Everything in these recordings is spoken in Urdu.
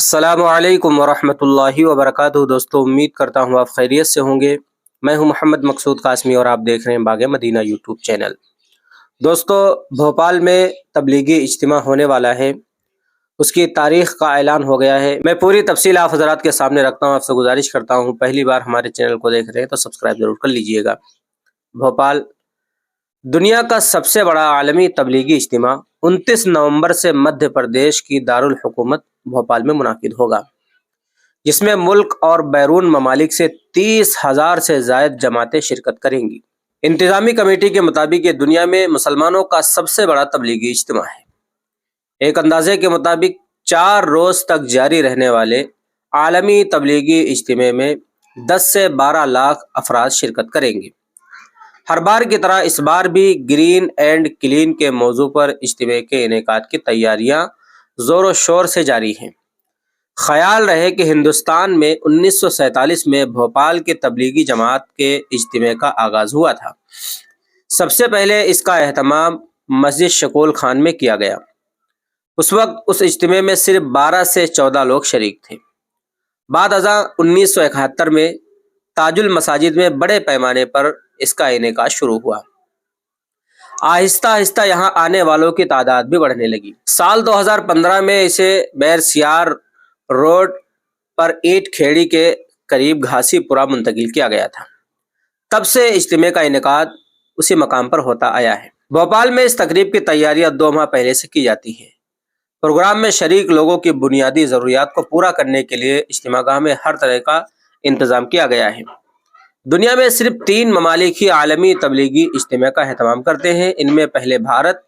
السلام علیکم ورحمۃ اللہ وبرکاتہ۔ دوستو، امید کرتا ہوں آپ خیریت سے ہوں گے۔ میں ہوں محمد مقصود قاسمی اور آپ دیکھ رہے ہیں باغ مدینہ یوٹیوب چینل۔ دوستو، بھوپال میں تبلیغی اجتماع ہونے والا ہے، اس کی تاریخ کا اعلان ہو گیا ہے۔ میں پوری تفصیل آپ حضرات کے سامنے رکھتا ہوں، آپ سے گزارش کرتا ہوں پہلی بار ہمارے چینل کو دیکھ رہے ہیں تو سبسکرائب ضرور کر لیجئے گا۔ بھوپال دنیا کا سب سے بڑا عالمی تبلیغی اجتماع 29 نومبر سے مدھیہ پردیش کی دارالحکومت بھوپال میں منعقد ہوگا، جس میں ملک اور بیرون ممالک سے 30,000 سے زائد جماعتیں شرکت کریں گی۔ انتظامی کمیٹی کے مطابق یہ دنیا میں مسلمانوں کا سب سے بڑا تبلیغی اجتماع ہے۔ ایک اندازے کے مطابق 4 روز تک جاری رہنے والے عالمی تبلیغی اجتماع میں 10 سے 12 لاکھ افراد شرکت کریں گے۔ ہر بار کی طرح اس بار بھی گرین اینڈ کلین کے موضوع پر اجتماع کے انعقاد کی تیاریاں زور و شور سے جاری ہیں۔ خیال رہے کہ ہندوستان میں 1947 میں بھوپال کے تبلیغی جماعت کے اجتماع کا آغاز ہوا تھا۔ سب سے پہلے اس کا اہتمام مسجد شکول خان میں کیا گیا۔ اس وقت اس اجتماع میں صرف 12 سے 14 لوگ شریک تھے۔ بعد ازاں 1971 میں تاج المساجد میں بڑے پیمانے پر اس کا انعقاد شروع ہوا۔ آہستہ آہستہ یہاں آنے والوں کی تعداد بھی بڑھنے لگی۔ سال 2015 میں اسے بیر سیار روڈ پر اینٹ کھیڑی کے قریب گھاسی پورہ منتقل کیا گیا تھا۔ تب سے اجتماع کا انعقاد اسی مقام پر ہوتا آیا ہے۔ بھوپال میں اس تقریب کی تیاریاں 2 ماہ پہلے سے کی جاتی ہیں۔ پروگرام میں شریک لوگوں کی بنیادی ضروریات کو پورا کرنے کے لیے اجتماع گاہ میں ہر طرح کا انتظام کیا گیا ہے۔ دنیا میں صرف 3 ممالک ہی عالمی تبلیغی اجتماع کا اہتمام کرتے ہیں۔ ان میں پہلے بھارت،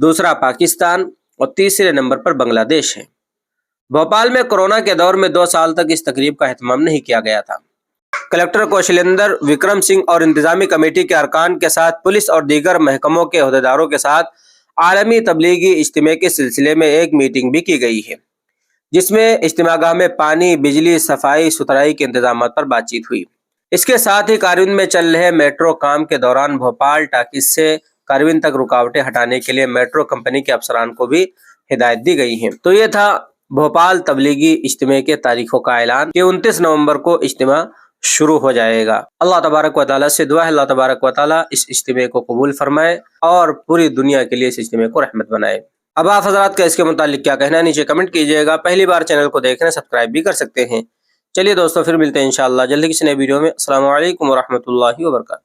دوسرا پاکستان اور تیسرے نمبر پر بنگلہ دیش ہے۔ بھوپال میں کورونا کے دور میں 2 سال تک اس تقریب کا اہتمام نہیں کیا گیا تھا۔ کلکٹر کوشلیندر وکرم سنگھ اور انتظامی کمیٹی کے ارکان کے ساتھ پولیس اور دیگر محکموں کے عہدیداروں کے ساتھ عالمی تبلیغی اجتماع کے سلسلے میں ایک میٹنگ بھی کی گئی ہے، جس میں اجتماع گاہ میں پانی، بجلی، صفائی ستھرائی کے انتظامات پر بات چیت ہوئی۔ اس کے ساتھ ہی کاروان میں چل رہے میٹرو کام کے دوران بھوپال ٹاکیز سے کاروان تک رکاوٹیں ہٹانے کے لیے میٹرو کمپنی کے افسران کو بھی ہدایت دی گئی ہیں۔ تو یہ تھا بھوپال تبلیغی اجتماع کے تاریخوں کا اعلان کہ 29 نومبر کو اجتماع شروع ہو جائے گا۔ اللہ تبارک و تعالیٰ سے دعا ہے اللہ تبارک و تعالیٰ اس اجتماع کو قبول فرمائے اور پوری دنیا کے لیے اس اجتماع کو رحمت بنائے۔ اب آپ حضرات کا اس کے متعلق کیا کہنا ہے نیچے کمنٹ کیجئے گا۔ پہلی بار چینل کو دیکھ رہے ہیں سبسکرائب بھی کر سکتے ہیں۔ چلیے دوستو، پھر ملتے ہیں انشاءاللہ جلدی کسی نئے ویڈیو میں۔ السلام علیکم ورحمۃ اللہ وبرکاتہ۔